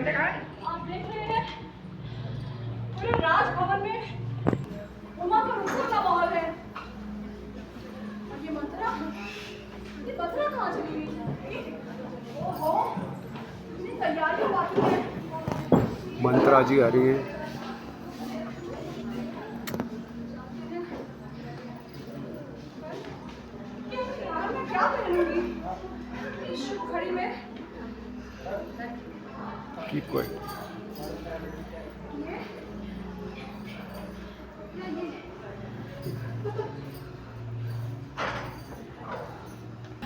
घंटे का है। आप देख रहे हैं पूरे राजभवन में उमा का उत्सव का माहौल है। और ये मंत्रा कहाँ चली गई? ओहो, इतनी तैयारियां बाकी है। मंत्रा जी आ रही हैं। मैं क्या पहनूंगी इस शुभ घड़ी में? Keep quiet.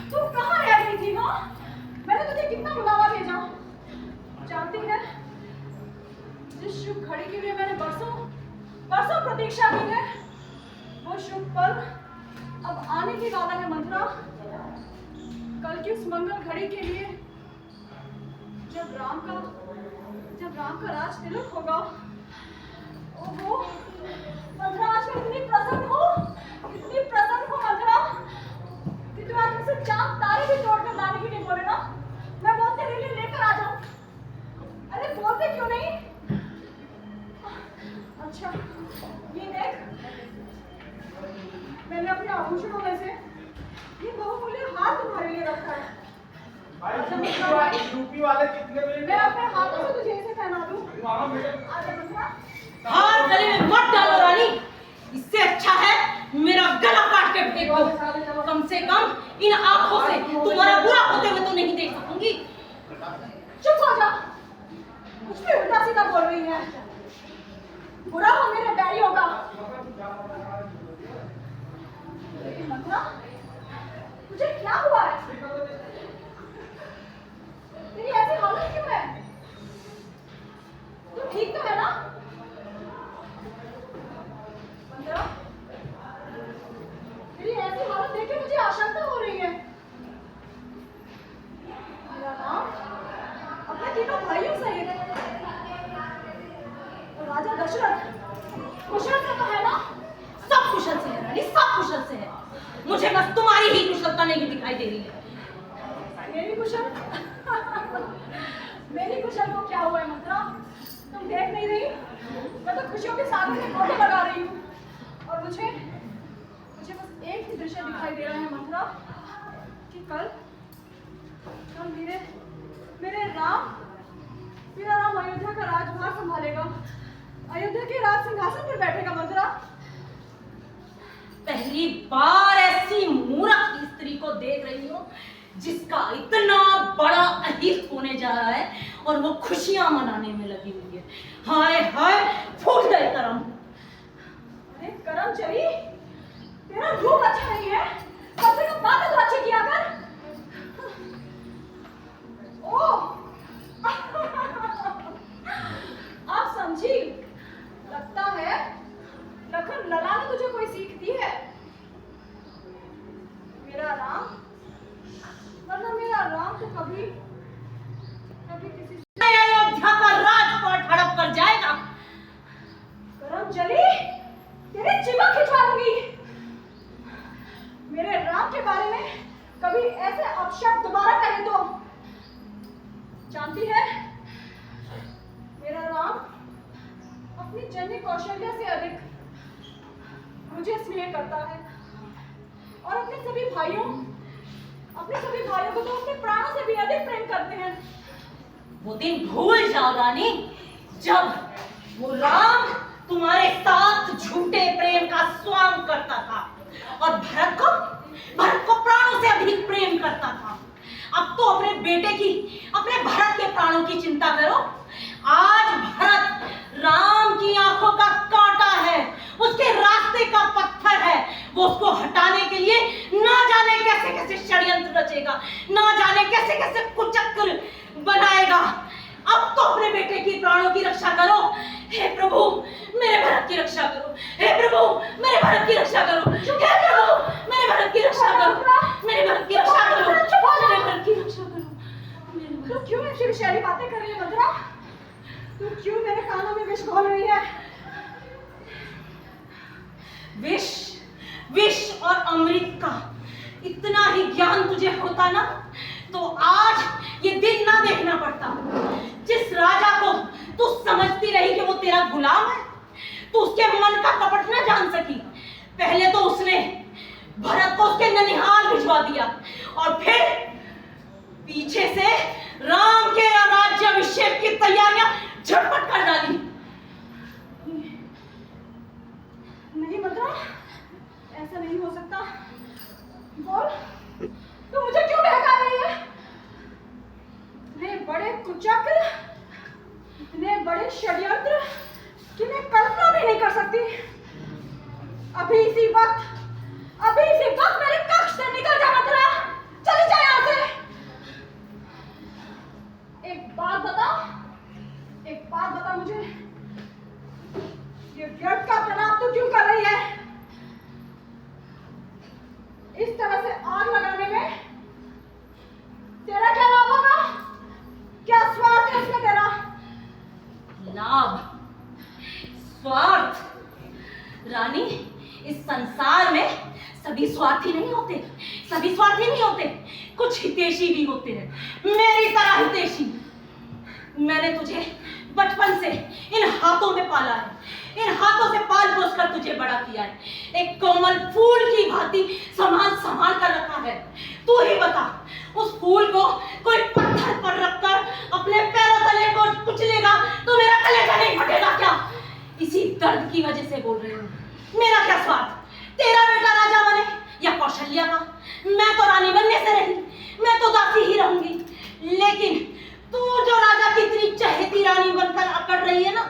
तू कहाँ रह गई थी? हाँ, मैंने तुझे कितना बुलावा भेजा। जानती है जिस शुभ घड़ी के लिए मैंने बरसों प्रतीक्षा की है, वो शुभ पल अब आने की वाला है। मंत्रा, कल की उस मंगल घड़ी के लिए जब राम का राज तिलक होगा। ओहो मंत्रा, आज मैं इतनी प्रसन्न हूँ मंत्रा कि तू आज मुझसे चांद तारे भी तोड़ कर लाने के लिए बोले ना, मैं बहुत तेरे लिए लेकर आ जाऊँ। अरे बोलते क्यों नहीं? अच्छा ये देख, मैंने अपने आभूषणों में से ये बहुमूल्य हार तुम्हारे लिए रखा है। यूपी वाले कितने बजे? मैं अपने हाथों से तुझे इसे पहना दूं। हार गले में मत डालो रानी, इससे अच्छा है मेरा गला काट के फेंक दो। कम से कम इन आंखों से तुम्हारा बुरा होते हुए तो नहीं देख सकूंगी। चुप हो जा, कुछ भी उल्टा सीधा बोल रही है। बुरा हो मेरे बैरियों का। मंत्रा, तुझे क्या हुआ है? तेरी ऐसी हालत क्यों है? तू ठीक तो है ना? मंत्रा, तेरी ऐसी हालत देख के मुझे आशंका हो रही है। मेरा नाम अपने तीनों भाइयों सहित राजा दशरथ कुशल से तो है ना? सब कुशल से है रानी, सब कुशल से है। मुझे बस तुम्हारी ही कुशलता नहीं दिखाई दे रही है। मेरी कुशल मेरी कुशल को क्या हुआ है मंत्रा? तुम देख नहीं रही? मैं तो खुशियों के सागर में गोते लगा रही हूँ। और मुझे बस एक ही दृश्य दिखाई दे रहा है मंत्रा कि कल मेरा राम अयोध्या का राजभार संभालेगा, अयोध्या के राज सिंहासन पर बैठेगा। मंत्रा, पहली बार ऐसी मूर्ख स्त्री को देख रही हूँ जिसका इतना बड़ा अहित होने जा रहा है और वो खुशियां मनाने में लगी हुई है। हाय हाय, फूट गए करम। अरे करम चली, तेरा रूप अच्छा नहीं है, कम से कम बातें तो अच्छी किया कर। ओह आप समझी? लगता है लखन लला ने तुझे कोई सीख दी है। मेरा राम तो कभी किसी अयोध्या का राजपाट हड़प कर जाएगा। करम चली, तेरे चिमक खिंचवा दूंगी। मेरे राम के बारे में कभी ऐसे अपशब्द दोबारा कहे तो जानती है, मेरा राम अपनी जननी कौशल्या से अधिक मुझे स्नेह करता है और अपने सभी भाइयों को तो अपने प्राणों से भी अधिक प्रेम करते हैं। वो दिन भूल जाओ रानी, जब वो राम तुम्हारे साथ झूठे प्रेम का स्वांग करता था और भरत को प्राणों से अधिक प्रेम करता था। अब तो अपने बेटे की, अपने भरत के प्राणों की चिंता करो। आज भरत राम की आंखों का कांटा है, उसके रास्ते का पत्थर है। वो उसको हटाने के लिए ना जाने कैसे कैसे षड्यंत्र रचेगा, ना जाने कैसे कैसे कुचक्र बनाएगा। अब तो अपने बेटे की प्राणों की रक्षा करो। हे प्रभु, मेरे भरत की रक्षा करो। हे प्रभु, मेरे भरत की रक्षा करो। हे प्रभु, मेरे भरत की रक्षा करो। मेरे भरत की रक्षा करो। मेरे भरत की रक्षा करो। तू क्यों ऐसी विषैली बातें कर रही है मंत्रा? तू क्यों मेरे कानों में विष घोल रही है? विष और अमृत का इतना ही ज्ञान तुझे होता ना, तो आज ये दिन ना देखना पड़ता। जिस राजा समझती रही कि वो तेरा गुलाम है, तो उसके मन का कपट न जान सकी। पहले तो उसने भरत को उसके ननिहाल भिजवा दिया और फिर पीछे से राम के राज्याभिषेक की तैयारियां झटपट कर डाली। नहीं मंत्रा, ऐसा नहीं हो सकता। बोल, तू मुझे क्यों बहका रही है? इतने बड़े कुचक्र, इतने बड़े षड्यंत्र कि मैं कल्पना भी नहीं कर सकती। अभी इसी वक्त मेरे कक्ष से निकल जा मंत्रा, चली जा यहाँ से। एक बात बता मुझे, ये व्यर्थ का प्रलाप तू क्यों कर रही है? इस तरह से आग लगाने में तेरा क्या लाभ होगा? क्या स्वार्थ है इसमें तेरा? लाभ, स्वार्थ? रानी, इस संसार में सभी स्वार्थी नहीं होते, कुछ हितैषी भी होते हैं, मेरी तरह हितैषी। मैंने तुझे बचपन से इन हाथों में पाला है, इन हाथों से पाल पोस कर तुझे बड़ा किया है, एक कोमल फूल की भांति संभाल कर रखा है। तू ही बता, उस फूल को कोई पत्थर पर रखकर अपने पैरों तले को कुचलेगा तो मेरा कलेजा नहीं फटेगा क्या? इसी दर्द की वजह से बोल रही हूँ। मेरा क्या स्वार्थ? तेरा बेटा राजा बने या कौशल्या का? मैं तो रानी बनने से रही, मैं तो दासी ही रहूंगी। लेकिन तू जो राजा की इतनी चहेती रानी बनकर अकड़ रही है ना,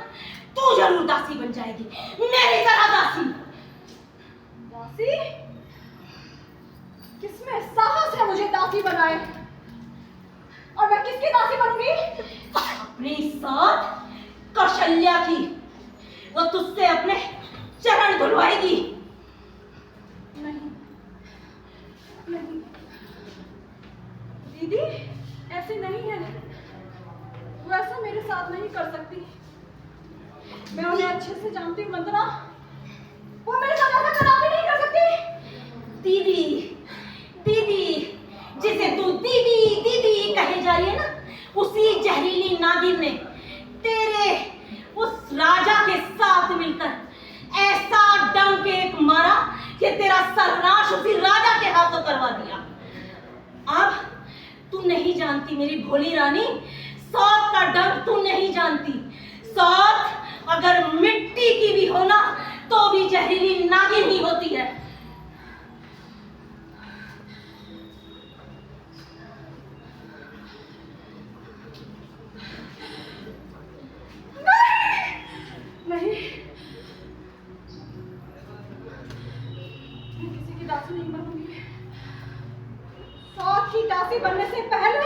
तू जरूर दासी बन जाएगी, मेरी तरह दासी। दासी? किसमें साहस है मुझे दासी बनाए? और मैं किसकी दासी बनूंगी? अपनी साथ कौशल्या की। वो तुझसे अपने चरण धुलवाएगी। नहीं, दीदी ऐसे नहीं है, वो ऐसा मेरे साथ नहीं कर सकती। मैं उन्हें अच्छे से जानती हूँ मंत्रा, वो मेरे साथ ऐसा कदापि नहीं कर सकती। दीदी, जिसे तू दीदी कहे जा रही है ना, उसी जहरीली नागिन ने तेरे उस राजा के साथ मिलकर ऐसा डंक एक मारा कि तेरा सर्वनाश उसी राजा के हाथों करवा दिया। अब तू नहीं जानती मेरी भोली रानी, सौत का डंक तू नहीं जानती। सौत अगर मिट्टी की भी हो ना, तो भी जहरीली नागिन ही होती है। नहीं, मैं किसी की दासी नहीं बनूंगी। सौत की दासी बनने से पहले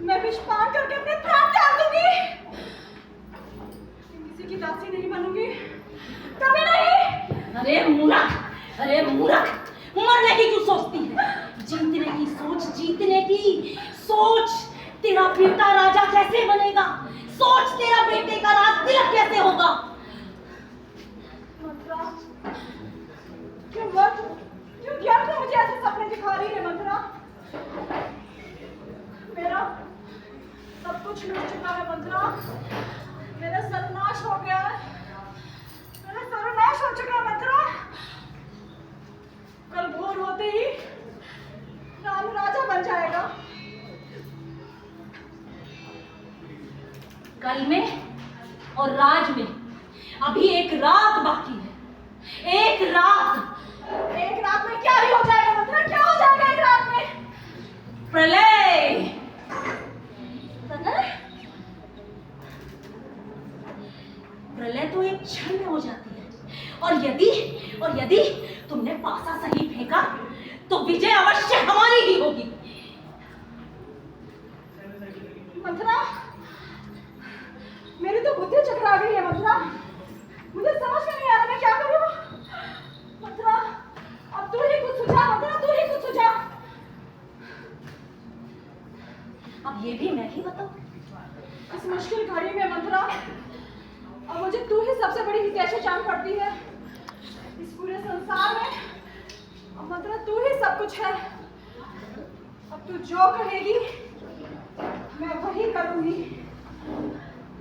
मैं विषपान करके अपने प्राण त्याग दूंगी। किसी की दासी नहीं बनूंगी, कभी नहीं। अरे मूर्ख, मरने की क्यों सोचती है? जीतने की सोच। तेरा बेटा राजा कैसे बनेगा? सोच, तेरा बेटे का राज तिलक कैसे होगा? मंत्रा, क्यों ज्ञान को मुझे ऐसे सपने दिखा रही है मंत्रा? मेरा सब कुछ मिट चुका है मंत्रा, मेरा सर्वनाश हो गया है, मेरा सर्वनाश हो चुका है मंत्रा। कल भोर होते ही राम राजा बन जाएगा। कल में और राज में अभी एक रात बाकी है। एक रात में क्या भी हो जाएगा मंत्रा? क्या हो जाएगा एक रात में? प्रलय। प्रलय तो एक क्षण में हो जाती है, और यदि तुमने पासा सही फेंका तो विजय अवश्य हमारी ही होगी। मंत्रा, मेरी तो बुद्धि चकरा गई है मंत्रा, मुझे समझ में नहीं आ रहा मैं क्या करूं। मंत्रा, अब तू ही कुछ सुझा मंत्रा, तू ही कुछ सुझा। अब ये भी मैं ही बताऊं? इस मुश्किल घड़ी में मंत्रा, अब मुझे तू ही सबसे बड़ी हितैषी जान पड़ती है इस पूरे संसार में। अब मंत्रा तू ही सब कुछ है। अब तू जो कहेगी मैं वही करूंगी।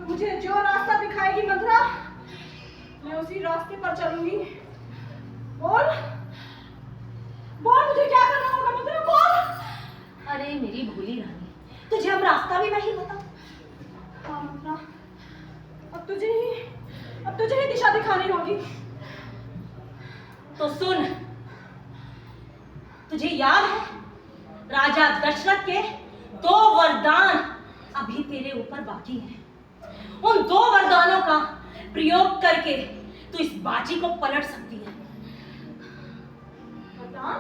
तो मुझे जो रास्ता दिखाएगी मंत्रा, मैं उसी रास्ते पर चलूंगी। बोल बोल, मुझे क्या करना होगा मंत्रा, बोल। अरे मेरी भोली रानी, तुझे अब रास्ता भी नहीं पता? हाँ मंत्रा, अब तुझे ही दिशा दिखानी होगी। तो सुन, तुझे याद है राजा दशरथ के 2 वरदान अभी तेरे ऊपर बाकी हैं। उन 2 वरदानों का प्रयोग करके तू इस बाजी को पलट सकती है। वरदान?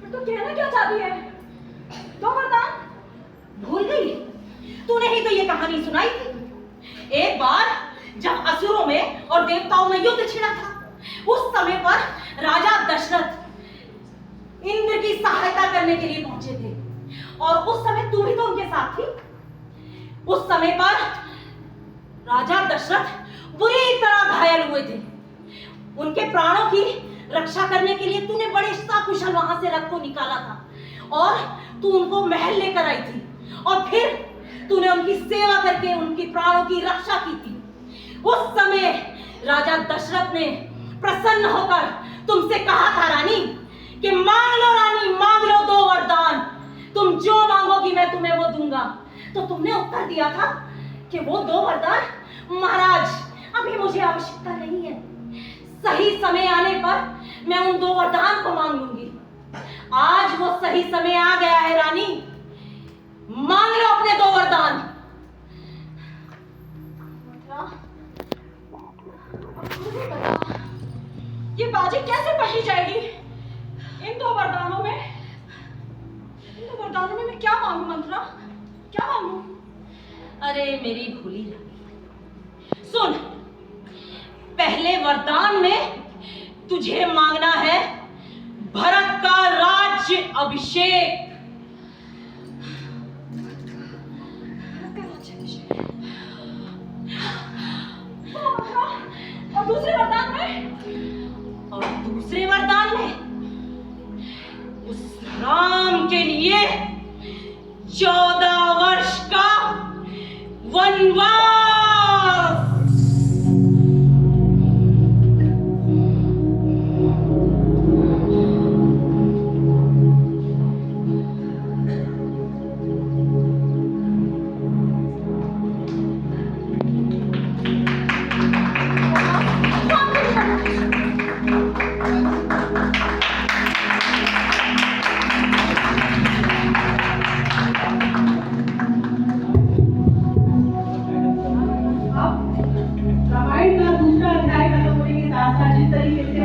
फिर तू कहना क्या चाहती है? 2 वरदान? भूल गई? तूने ही तो ये कहानी सुनाई थी। एक बार जब असुरों में और देवताओं में युद्ध छिड़ा था, उस समय पर राजा दशरथ इंद्र की सहायता करने के लिए पहुंचे थे, और उस समय तू भी तो उनके साथ थी। उस समय पर राजा दशरथ बुरी तरह घायल हुए थे। उनके प्राणों की रक्षा करने के लिए तूने बड़े सकुशल वहां से रथ को निकाला था और तू उनको महल लेकर आई थी, और फिर तूने उनकी सेवा करके उनकी प्राणों की रक्षा की थी। उस समय राजा दशरथ ने प्रसन्न होकर तुमसे कहा था रानी कि मांग लो रानी, मांग लो 2 वरदान, तुम जो मांगोगी मैं तुम्हें वो दूंगा। तो तुमने उत्तर दिया था कि वो 2 वरदान, महाराज अभी मुझे आवश्यकता नहीं है, सही समय आने पर मैं उन 2 वरदान को मांग लूंगी। आज वो सही समय आ गया है रानी, मांग लो अपने 2 वरदान। मुझे बता, ये बाजी कैसे पलटी जाएगी? इन 2 वरदानों में मैं क्या मांगू मंत्रा, क्या मांगू? अरे मेरी भोली रानी, सुन, पहले वरदान में तुझे मांगना है भरत का राज्य अभिषेक। और दूसरे वरदान में? और दूसरे वरदान में उस राम के लिए 14 वर्ष का वनवास।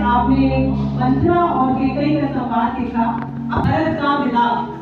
आपने मंत्रा और केकई का संवाद देखा, भरत का मिलाप।